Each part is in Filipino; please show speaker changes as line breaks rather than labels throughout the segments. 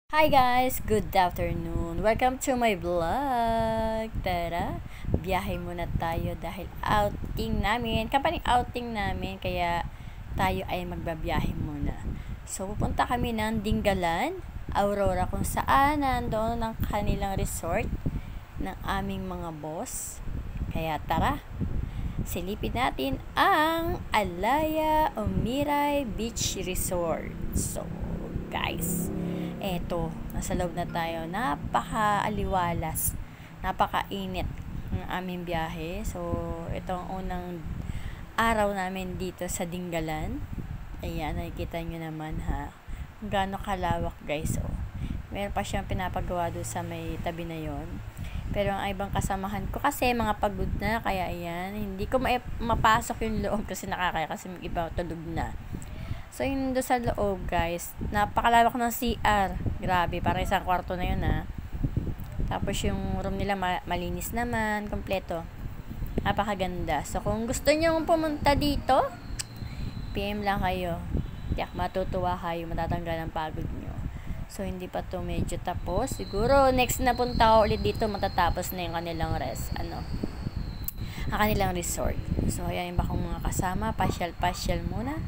Hi guys! Good afternoon! Welcome to my vlog! Tara! Biyahe muna tayo dahil outing namin. Company outing namin. Kaya tayo ay magbabiyahe muna. So pupunta kami ng Dingalan, Aurora, kung saan nandoon ang kanilang resort ng aming mga boss. Kaya tara! Silipin natin ang Alaya Umiray Beach Resort. So guys, eto, nasa loob na tayo. Napaka-aliwalas, napakainit ng aming biyahe. So ito ang unang araw namin dito sa Dingalan. Ayan, nakikita nyo naman ha, kung gaano kalawak guys. Oh, meron pa siyang pinapagawa doon sa may tabi na yon. Pero ang ibang kasamahan ko kasi mga pagod na, kaya ayan, hindi ko mapasok yung loob kasi nakakaya, kasi may iba tulog na. So yun doon sa loob guys, napakalawak ng CR, grabe, para isang kwarto na yun ha. Tapos yung room nila malinis naman, kompleto, napakaganda. So kung gusto nyo pumunta dito, PM lang kayo, tiyak matutuwa kayo, matatanggal ang pagod nyo. So hindi pa to medyo tapos, siguro next na punta ko ulit dito matatapos na yung kanilang ang kanilang resort. So ayan yung bakong mga kasama, pasyal muna.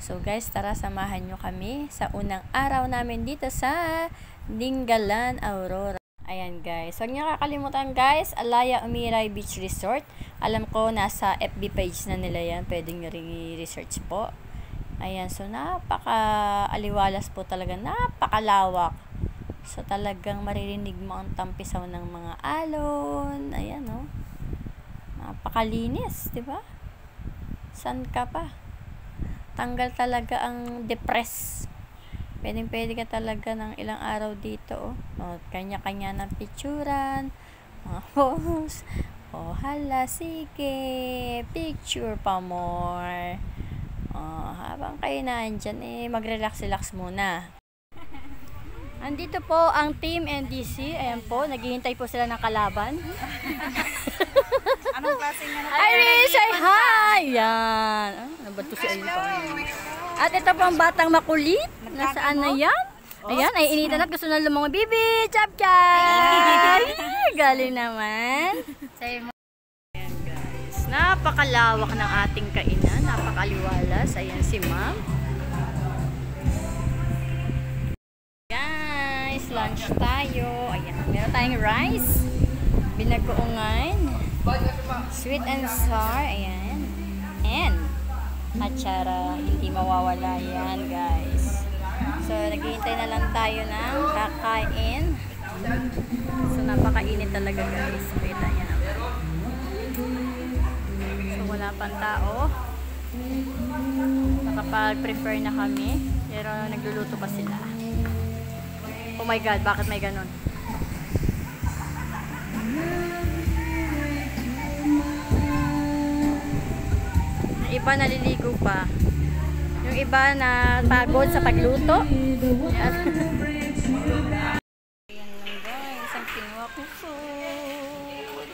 So guys, tara, samahan nyo kami sa unang araw namin dito sa Dingalan, Aurora. Ayan guys, huwag nyo kakalimutan guys, Alaya Umiray Beach Resort. Alam ko nasa FB page na nila yan, pwede nyo rin i-research po. Ayan, so napaka-aliwalas po talaga, napakalawak. So talagang maririnig mo ang tampisaw ng mga alon. Ayan oh, napakalinis, di ba? San ka pa? Tanggal talaga ang depress. Pwede ka talaga ng ilang araw dito. Oh, kanya-kanya ng picturan, mga post. Oh, hala, sige, picture pa more. Oh, habang kayo na andyan, mag-relax muna. Andito po ang Team NDC. Ayan po, naghihintay po sila ng kalaban.
Anong klaseng nga na?
Iris, say hi! Yan. Ano ba ito si Ayun pa? At ito po ang batang makulit. Nasaan na yan? Ayan, ay initan at gusto na lumang bibi. Chap! Galing naman. Ayan guys, napakalawak ng ating kainan. Napakaliwalas. Ayan si ma'am. Guys, lunch tayo. Ayan, meron tayong rice, binagoongan, sweet and sour, ayan, and atsara, hindi mawawala yan guys. So naghihintay na lang tayo ng kakain. So napakainit talaga guys, kita nyo naman. So wala pang tao, nakapag-prefer na kami, pero nagluluto pa sila. Oh my god, bakit may ganon? Iba naliligo pa. Yung iba na pagod sa pagluto. Ayan. Ayan lang guys, ang kinuha ko food.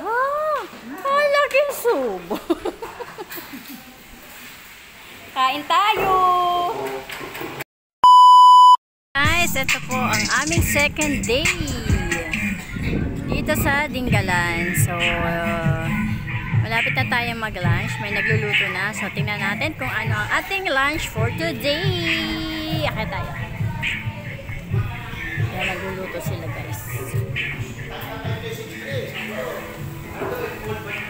Ah, laking subo. Kain tayo! Guys, ito po ang aming second day dito sa Dingalan. So, malapit na tayo mag-lunch. May nagluluto na. So, tingnan natin kung ano ang ating lunch for today. Akit tayo. Yan, nagluluto sila guys.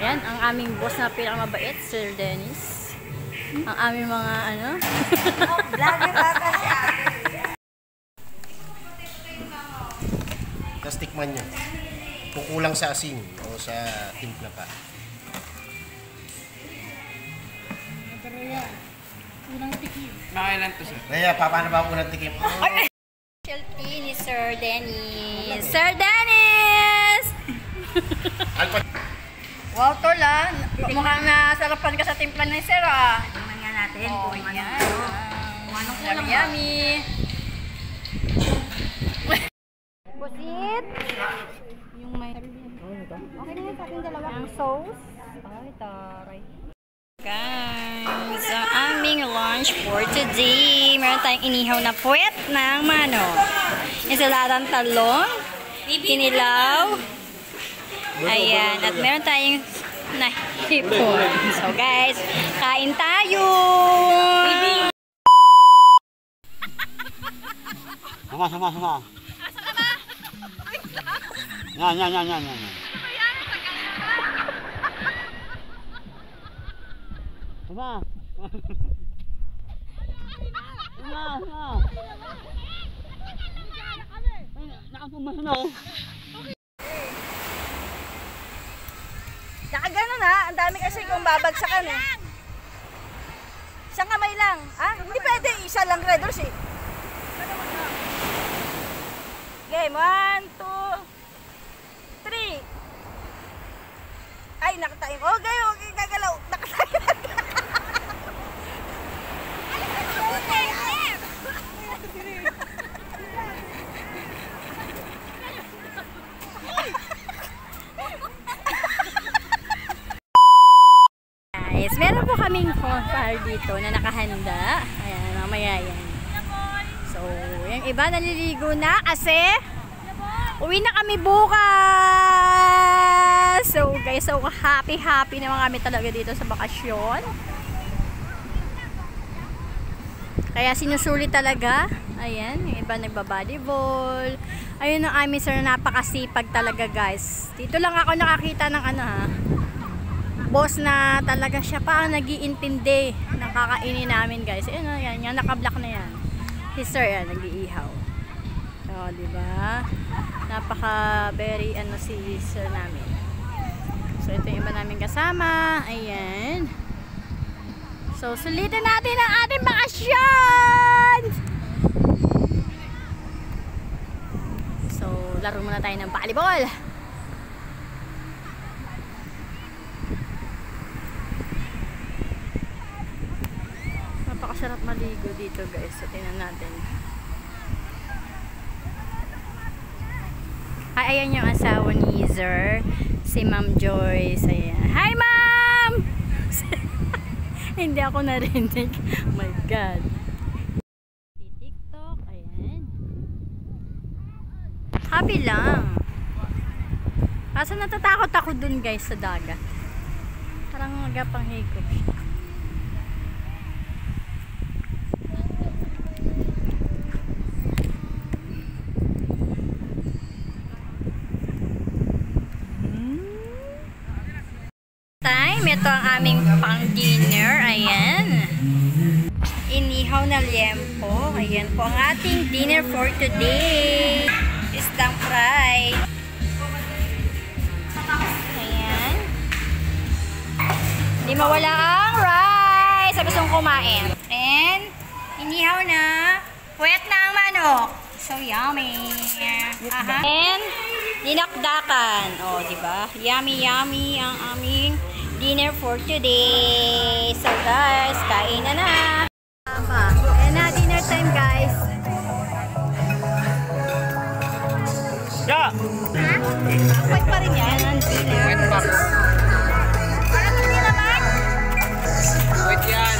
Yan, ang aming boss na pinakamabait, Sir Dennis. Ang aming mga ano.
Vlogger bata siya.
Tapos tikman nyo. Kung kulang sa asin o sa timpla pa.
Unang tikim.
Nakailan to, sir?
Rhea, paano ba ang unang tikim?
Specialty ni Sir Dennis. Sir Dennis!
Alpa.
Wow, tola. Mukhang nasarapan ka sa timpla ni Sir ah.
Tingnan nga natin
Oh,
kung
yan.
anong kulang.
Yummy. Pusit.
Yung may... Okay na yun sa ating dalawa.
Ang sauce. Ay, taray. Guys, ang aming lunch for today. Meron tayong inihaw na puwet ng manok. Sisalatang talong, kinilaw. Ayan, at meron tayong nahipon. So guys, kain tayo!
Sama. Yan. Sama.
Nakagano na, ang dami kasi kung babagsakan eh. Isang kamay lang. Ah, hindi pwede, isa lang Red Horse eh. Game, 1, 2, 3. Ay, nakatime. Okay, gagalaw. Nakatime.
Guys, meron po kaming bonfire dito na nakahanda. Ayan, mamaya yan. So, yung iba naliligo na kasi uwi na kami bukas. So, guys, so happy naman kami talaga dito sa bakasyon. Kaya sinusulit talaga. Ayan, yung iba nagba-volleyball. Ayun ang aming sir, napakasipag talaga guys. Dito lang ako nakakita ng boss na talaga siya pa ang nag-iintindi ng kakainin namin guys. Ayun, yan, naka-block na yan. Si sir yan, nag-iihaw. So, diba? Napaka very si sir namin. So, ito yung iba namin kasama. Ayan. So, sulitin natin ang ating bakasyon! So, laro muna tayo ng volleyball. Napakasarap maligo dito guys. So, tingnan natin. Ay, ayan yung asawa ni Zer. Si Ma'am Joyce. Ayan. Hi, Ma'am! Hindi ako narinig. Oh my God. TikTok. Ayan. Happy lang. Kaso natatakot ako dun guys sa dagat. Parang magapang higop siya. Ito ang aming pang dinner. Ayan. Inihaw na liempo. Ayan po ang ating dinner for today. Isdang fry. Ayan. Hindi mawala ang rice sa gustong kumain. And inihaw na. Puwet na ang manok. So yummy. Aha. And dinakdakan. O, diba? Yummy ang aming dinner for today. So guys, kain na. Ayan na, dinner time guys.
Yeah.
Wait pa rin yan, ang dinner.
Wait box.
Parang hindi naman.
Wait yan.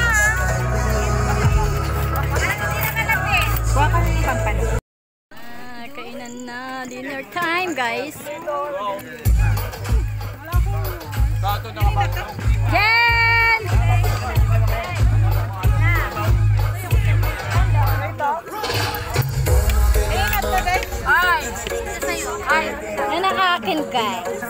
Parang hindi naman lang eh. Kuha ka ng pampan. Kainan na, dinner time guys. Jen! Ay! Yan ang akin guys.